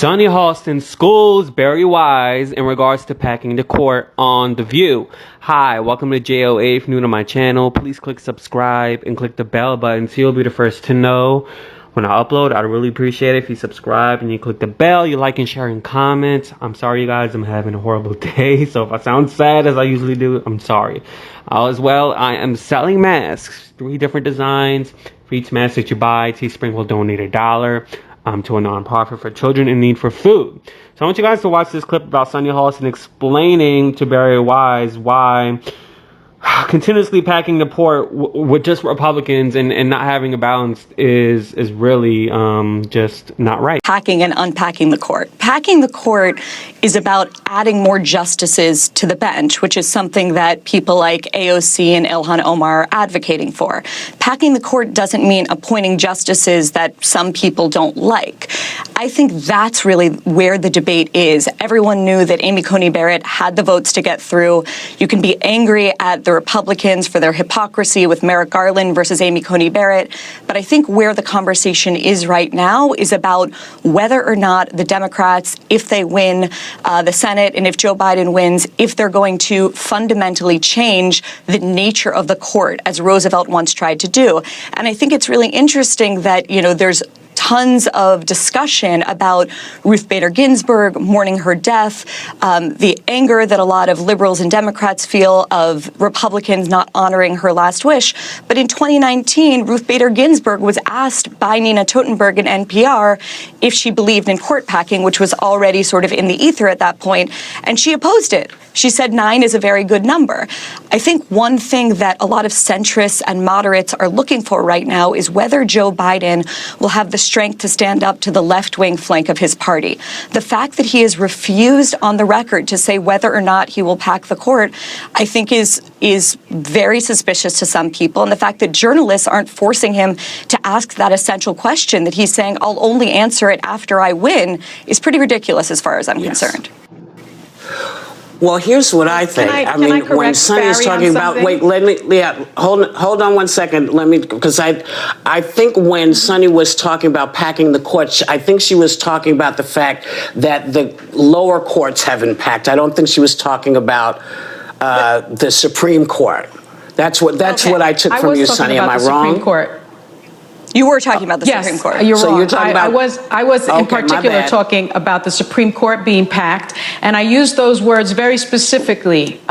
Sunny Hostin schools Bari Weiss in regards to packing the court on The View. Hi, welcome to JOA. If you're new to my channel, please click subscribe and click the bell button so you'll be the first to know when I upload. I'd really appreciate it if you subscribe and you click the bell, you like and share and comment. I'm sorry, you guys, I'm having a horrible day, so if I sound sad as I usually do, I'm sorry. As well, I am selling masks, 3 different designs. For each mask that you buy, Teespring will donate $1 to a nonprofit for children in need for food. So I want you guys to watch this clip about Sunny Hostin explaining to Bari Weiss why continuously packing the port with just Republicans and not having a balance is really just not right. Packing and unpacking the court. Packing the court is about adding more justices to the bench, which is something that people like AOC and Ilhan Omar are advocating for. Packing the court doesn't mean appointing justices that some people don't like. I think that's really where the debate is. Everyone knew that Amy Coney Barrett had the votes to get through. You can be angry at the Republicans for their hypocrisy with Merrick Garland versus Amy Coney Barrett, but I think where the conversation is right now is about whether or not the Democrats, if they win the Senate and if Joe Biden wins, if they're going to fundamentally change the nature of the court, as Roosevelt once tried to do. And I think it's really interesting that, there's tons of discussion about Ruth Bader Ginsburg mourning her death, the anger that a lot of liberals and Democrats feel of Republicans not honoring her last wish. But in 2019, Ruth Bader Ginsburg was asked by Nina Totenberg in NPR if she believed in court packing, which was already sort of in the ether at that point, and she opposed it. She said 9 is a very good number. I think one thing that a lot of centrists and moderates are looking for right now is whether Joe Biden will have the strength to stand up to the left-wing flank of his party. The fact that he has refused on the record to say whether or not he will pack the court, I think is very suspicious to some people. And the fact that journalists aren't forcing him to ask that essential question, that he's saying, I'll only answer it after I win, is pretty ridiculous as far as I'm concerned. Well, here's what I think. I mean, when Sunny's talking about, hold on one second. Because I think when Sunny was talking about packing the court, I think she was talking about the fact that the lower courts haven't packed. I don't think she was talking about the Supreme Court. That's what I took from you, Sunny. Am I wrong? Supreme Court. You were talking about the Supreme Court. Yes, you're wrong. I was in particular talking about the Supreme Court being packed, and I used those words very specifically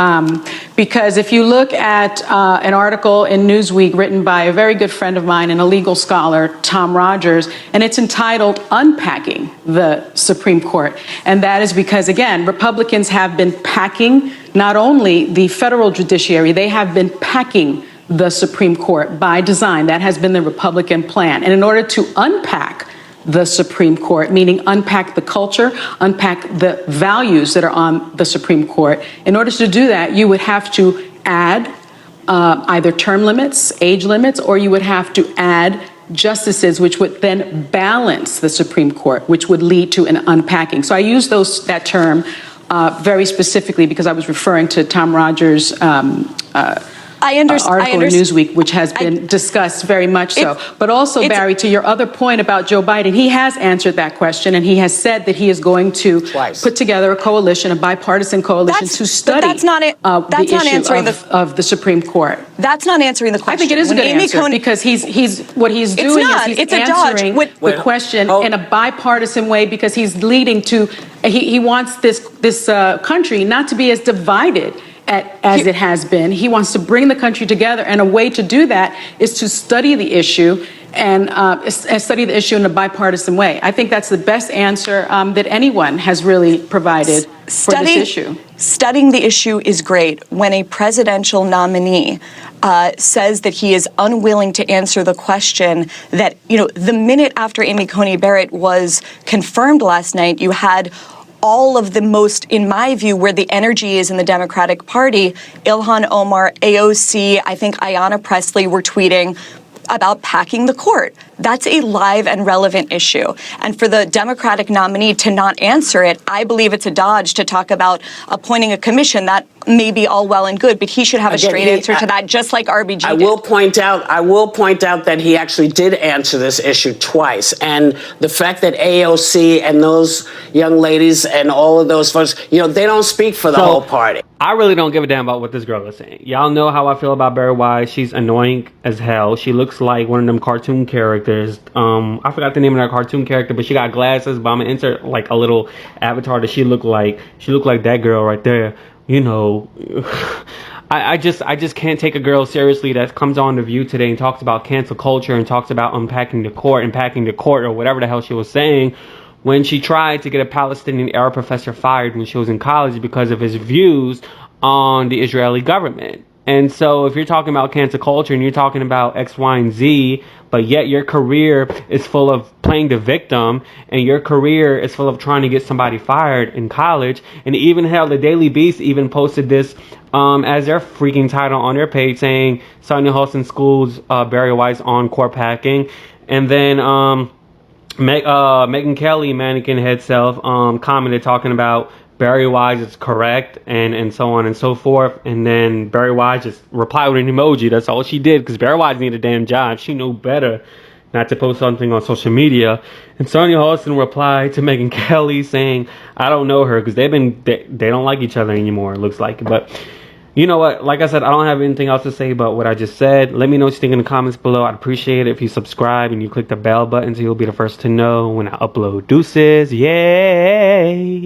because if you look at an article in Newsweek written by a very good friend of mine and a legal scholar, Tom Rogers, and it's entitled Unpacking the Supreme Court. And that is because, again, Republicans have been packing not only the federal judiciary, they have been packing the Supreme Court by design. That has been the Republican plan. And in order to unpack the Supreme Court, meaning unpack the culture, unpack the values that are on the Supreme Court, in order to do that, you would have to add either term limits, age limits, or you would have to add justices, which would then balance the Supreme Court, which would lead to an unpacking. So I use that term very specifically because I was referring to Tom Rogers' article in Newsweek, which has been discussed very much so. But also, Barry, to your other point about Joe Biden, he has answered that question, and he has said that he is going to put together a coalition, a bipartisan coalition, to study the issue of the Supreme Court. That's not answering the question. I think it is a good answer because what he's doing is he's answering the question in a bipartisan way because he's leading to, he wants this country not to be as divided as it has been. He wants to bring the country together, and a way to do that is to study the issue and study the issue in a bipartisan way. I think that's the best answer that anyone has really provided for this issue. Studying the issue is great. When a presidential nominee says that he is unwilling to answer the question that, the minute after Amy Coney Barrett was confirmed last night, you had all of the most, in my view, where the energy is in the Democratic Party, Ilhan Omar, AOC, I think Ayanna Pressley were tweeting about packing the court. That's a live and relevant issue. And for the Democratic nominee to not answer it, I believe it's a dodge to talk about appointing a commission. That may be all well and good, but he should have a straight answer to that, just like RBG did. I will point out that he actually did answer this issue twice. And the fact that AOC and those young ladies and all of those folks, they don't speak for the whole party. I really don't give a damn about what this girl is saying. Y'all know how I feel about Bari Weiss. She's annoying as hell. She looks like one of them cartoon characters. I forgot the name of that cartoon character, but she got glasses. But I'm gonna insert like a little avatar that she looked like. She looked like that girl right there. I just can't take a girl seriously that comes on The View today and talks about cancel culture and talks about unpacking the court and packing the court or whatever the hell she was saying, when she tried to get a Palestinian professor fired when she was in college because of his views on the Israeli government. And so if you're talking about cancel culture and you're talking about X, Y, and Z, but yet your career is full of playing the victim and your career is full of trying to get somebody fired in college, and even hell, the Daily Beast even posted this as their freaking title on their page saying Sonia Hostin schools Bari Weiss on court packing. And then Megyn Kelly, mannequin head self, commented talking about Bari Weiss is correct and so on and so forth. And then Bari Weiss just replied with an emoji. That's all she did, because Bari Weiss needed a damn job. She knew better not to post something on social media. And Sonia Hostin replied to Megyn Kelly saying, I don't know her, because they don't like each other anymore, it looks like. But you know what? Like I said, I don't have anything else to say about what I just said. Let me know what you think in the comments below. I'd appreciate it if you subscribe and you click the bell button so you'll be the first to know when I upload. Deuces. Yay!